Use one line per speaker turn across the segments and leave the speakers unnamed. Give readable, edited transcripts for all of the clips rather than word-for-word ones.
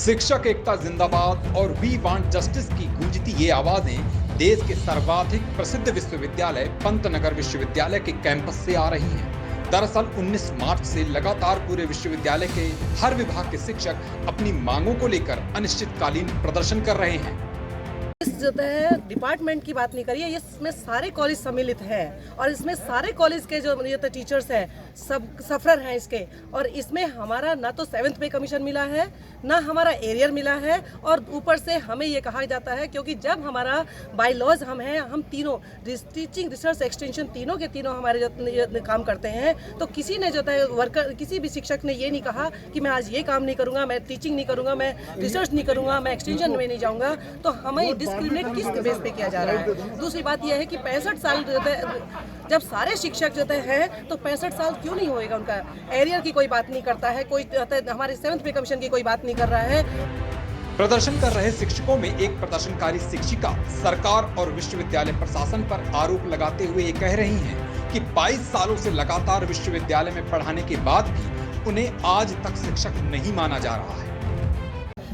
शिक्षक एकता जिंदाबाद और वी वांट जस्टिस की गूंजती ये आवाजें देश के सर्वाधिक प्रसिद्ध विश्वविद्यालय पंतनगर विश्वविद्यालय के कैंपस से आ रही हैं। दरअसल 19 मार्च से लगातार पूरे विश्वविद्यालय के हर विभाग के शिक्षक अपनी मांगों को लेकर अनिश्चितकालीन प्रदर्शन कर रहे हैं।
जो है डिपार्टमेंट की बात नहीं करिए, इसमें सारे कॉलेज सम्मिलित हैं और इसमें सारे कॉलेज के जो ये तो टीचर्स हैं सब सफरर हैं इसके। और इसमें हमारा ना तो 7th पे कमीशन मिला है, ना हमारा एरियर मिला है, और ऊपर से हमें ये कहा जाता है क्योंकि जब हमारा बाय लॉज हम तीनों टीचिंग रिसर्च एक्सटेंशन तीनों के तीनों हमारे जो काम करते हैं, तो किसी ने जो है वर्कर किसी भी शिक्षक ने ये नहीं कहा कि मैं आज ये काम नहीं करूँगा, मैं टीचिंग नहीं करूँगा, मैं रिसर्च नहीं करूँगा, मैं एक्सटेंशन में नहीं जाऊँगा। तो हमें डिस्क्रिमिनेट किस बेस पे किया जा रहा है। दूसरी बात यह है कि 65 साल जब सारे शिक्षक जो हैं तो 65 साल क्यों नहीं होएगा उनका। एरियर की कोई बात नहीं करता है, कोई हमारे 7th पे कमीशन की कोई बात नहीं कर रहा है।
प्रदर्शन कर रहे शिक्षकों में एक प्रदर्शनकारी शिक्षिका सरकार और विश्वविद्यालय प्रशासन पर आरोप लगाते हुए ये कह रही हैं कि 22 सालों से लगातार विश्वविद्यालय में पढ़ाने के बाद भी उन्हें आज तक शिक्षक नहीं माना जा रहा है।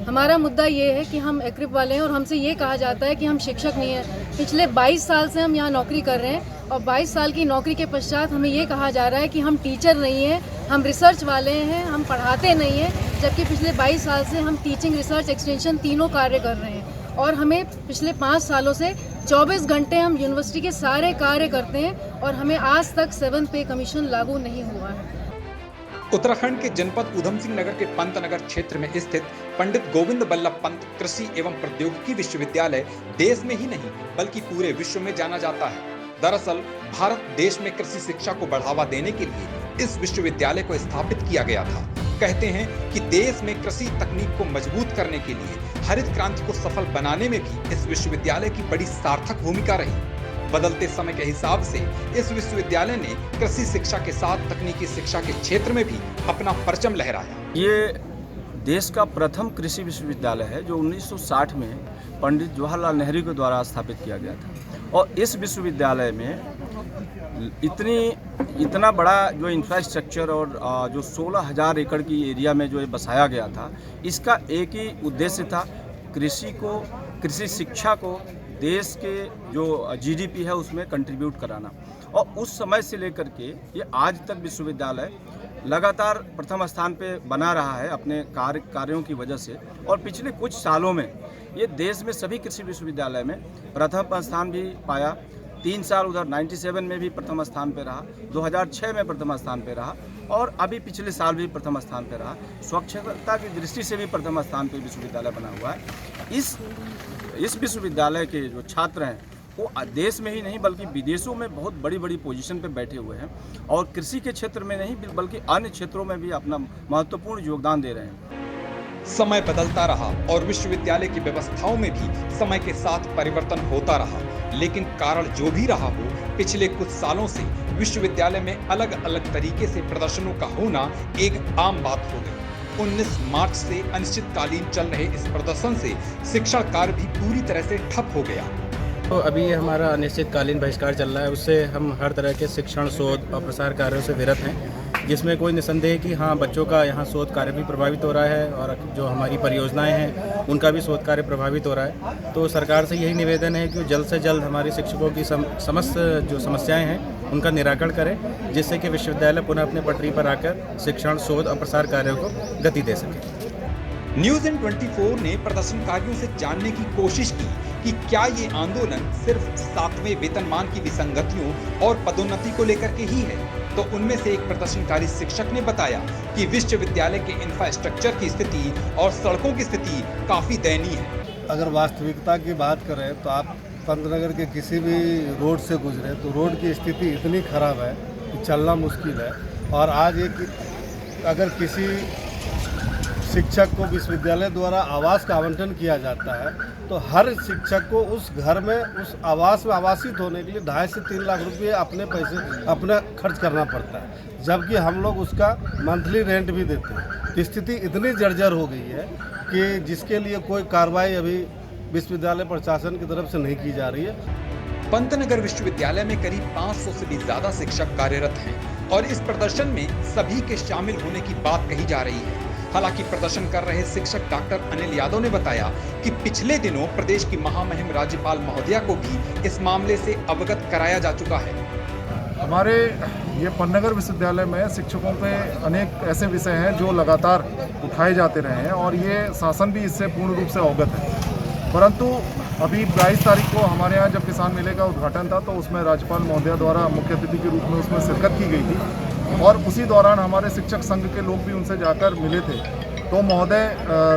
हमारा मुद्दा ये है कि हम एक्रिप वाले हैं और हमसे ये कहा जाता है कि हम शिक्षक नहीं हैं। पिछले 22 साल से हम यहाँ नौकरी कर रहे हैं और 22 साल की नौकरी के पश्चात हमें ये कहा जा रहा है कि हम टीचर नहीं हैं, हम रिसर्च वाले हैं, हम पढ़ाते नहीं हैं, जबकि पिछले 22 साल से हम टीचिंग रिसर्च एक्सटेंशन तीनों कार्य कर रहे हैं। और हमें पिछले 5 सालों से 24 घंटे हम यूनिवर्सिटी के सारे कार्य करते हैं और हमें आज तक 7th पे कमीशन लागू नहीं हुआ है।
उत्तराखंड के जनपद ऊधम सिंह नगर के पंतनगर क्षेत्र में स्थित पंडित गोविंद बल्लभ पंत कृषि एवं प्रौद्योगिकी विश्वविद्यालय देश में ही नहीं बल्कि पूरे विश्व में जाना जाता है। दरअसल भारत देश में कृषि शिक्षा को बढ़ावा देने के लिए इस विश्वविद्यालय को स्थापित किया गया था। कहते हैं कि देश में कृषि तकनीक को मजबूत करने के लिए हरित क्रांति को सफल बनाने में भी इस विश्वविद्यालय की बड़ी सार्थक भूमिका रही। बदलते समय के हिसाब से इस विश्वविद्यालय ने कृषि शिक्षा के साथ तकनीकी शिक्षा के क्षेत्र में भी अपना परचम लहराया।
ये देश का प्रथम कृषि विश्वविद्यालय है जो 1960 में पंडित जवाहरलाल नेहरू के द्वारा स्थापित किया गया था। और इस विश्वविद्यालय में इतना बड़ा जो इंफ्रास्ट्रक्चर और जो 16,000 एकड़ की एरिया में जो बसाया गया था, इसका एक ही उद्देश्य था, कृषि शिक्षा को देश के जो जीडीपी है उसमें कंट्रीब्यूट कराना। और उस समय से लेकर के ये आज तक विश्वविद्यालय लगातार प्रथम स्थान पे बना रहा है अपने कार्यों की वजह से। और पिछले कुछ सालों में ये देश में सभी कृषि विश्वविद्यालय में प्रथम स्थान भी पाया। 3 साल उधर 97 में भी प्रथम स्थान पे रहा, 2006 में प्रथम स्थान पे रहा और अभी पिछले साल भी प्रथम स्थान पे रहा। स्वच्छता की दृष्टि से भी प्रथम स्थान पे विश्वविद्यालय बना हुआ है। इस विश्वविद्यालय के जो छात्र हैं वो देश में ही नहीं बल्कि विदेशों में बहुत बड़ी बड़ी पोजीशन पे बैठे हुए हैं और कृषि के क्षेत्र में नहीं बल्कि अन्य क्षेत्रों में भी अपना महत्वपूर्ण योगदान दे रहे हैं।
समय बदलता रहा और विश्वविद्यालय की व्यवस्थाओं में भी समय के साथ परिवर्तन होता रहा, लेकिन कारण जो भी रहा हो, पिछले कुछ सालों से विश्वविद्यालय में अलग अलग तरीके से प्रदर्शनों का होना एक आम बात हो गई। 19 मार्च से अनिश्चितकालीन चल रहे इस प्रदर्शन से शिक्षण कार्य भी पूरी तरह से ठप हो गया।
तो अभी हमारा अनिश्चितकालीन बहिष्कार चल रहा है, उससे हम हर तरह के शिक्षण, शोध और प्रसार कार्यों से विरत हैं, जिसमें कोई निसंदेह कि हाँ, बच्चों का यहाँ शोध कार्य भी प्रभावित हो रहा है और जो हमारी परियोजनाएं हैं उनका भी शोध कार्य प्रभावित हो रहा है। तो सरकार से यही निवेदन है कि जल्द से जल्द हमारे शिक्षकों की समस्त जो समस्याएं हैं उनका निराकरण करें, जिससे कि विश्वविद्यालय पुनः अपने पटरी पर आकर शिक्षण, शोध और प्रसार कार्यों को गति दे सके।
न्यूज़ इन 24 ने प्रदर्शनकारियों से जानने की कोशिश की कि क्या ये आंदोलन सिर्फ 7वें वेतनमान की विसंगतियों और पदोन्नति को लेकर के ही है। तो उनमें से एक प्रदर्शनकारी शिक्षक ने बताया कि विश्वविद्यालय के इंफ्रास्ट्रक्चर की स्थिति और सड़कों की स्थिति काफी दयनीय है।
अगर वास्तविकता की बात करें तो आप पंतनगर के किसी भी रोड से गुजरे तो रोड की स्थिति इतनी खराब है कि चलना मुश्किल है। और आज अगर किसी शिक्षक को विश्वविद्यालय द्वारा आवास का आवंटन किया जाता है तो हर शिक्षक को उस घर में, उस आवास में आवासित होने के लिए 2.5 से 3 लाख रुपये अपने पैसे अपना खर्च करना पड़ता है, जबकि हम लोग उसका मंथली रेंट भी देते हैं। स्थिति इतनी जर्जर हो गई है कि जिसके लिए कोई कार्रवाई अभी विश्वविद्यालय प्रशासन की तरफ से नहीं की जा रही है।
पंतनगर विश्वविद्यालय में करीब 500 से भी ज्यादा शिक्षक कार्यरत हैं और इस प्रदर्शन में सभी के शामिल होने की बात कही जा रही है। हालांकि प्रदर्शन कर रहे शिक्षक डॉक्टर अनिल यादव ने बताया कि पिछले दिनों प्रदेश की महामहिम राज्यपाल महोदया को भी इस मामले से अवगत कराया जा चुका है।
हमारे ये पन्नगर विश्वविद्यालय में शिक्षकों पे अनेक ऐसे विषय हैं जो लगातार उठाए जाते रहे हैं और ये शासन भी इससे पूर्ण रूप से अवगत है। परंतु अभी 22 तारीख को हमारे यहाँ जब किसान मेले का उद्घाटन था तो उसमें राज्यपाल महोदया द्वारा मुख्य अतिथि के रूप में उसमें शिरकत की गई थी और उसी दौरान हमारे शिक्षक संघ के लोग भी उनसे जाकर मिले थे। तो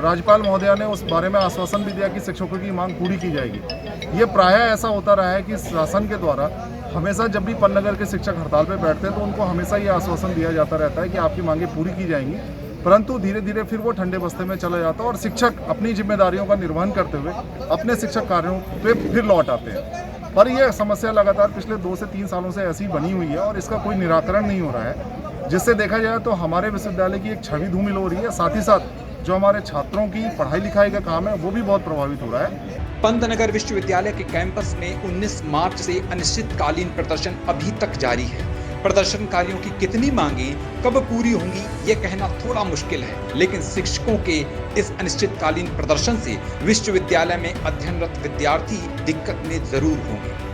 राज्यपाल महोदया ने उस बारे में आश्वासन भी दिया कि शिक्षकों की मांग पूरी की जाएगी। ये प्रायः ऐसा होता रहा है कि शासन के द्वारा हमेशा जब भी पन्नगर के शिक्षक हड़ताल पर बैठते हैं तो उनको हमेशा ये आश्वासन दिया जाता रहता है कि आपकी मांगें पूरी की जाएंगी, परंतु धीरे धीरे फिर वो ठंडे बस्ते में चला जाता है और शिक्षक अपनी जिम्मेदारियों का निर्वहन करते हुए अपने शिक्षक कार्यों पे फिर लौट आते हैं। पर यह समस्या लगातार पिछले 2 से 3 सालों से ऐसी बनी हुई है और इसका कोई निराकरण नहीं हो रहा है, जिससे देखा जाए तो हमारे विश्वविद्यालय की एक छवि धूमिल हो रही है। साथ ही साथ जो हमारे छात्रों की पढ़ाई लिखाई का काम है वो भी बहुत प्रभावित हो रहा है।
पंतनगर विश्वविद्यालय के कैंपस में 19 मार्च से अनिश्चितकालीन प्रदर्शन अभी तक जारी है। प्रदर्शनकारियों की कितनी मांगें कब पूरी होंगी ये कहना थोड़ा मुश्किल है, लेकिन शिक्षकों के इस अनिश्चितकालीन प्रदर्शन से विश्वविद्यालय में अध्ययनरत विद्यार्थी दिक्कत में जरूर होंगे।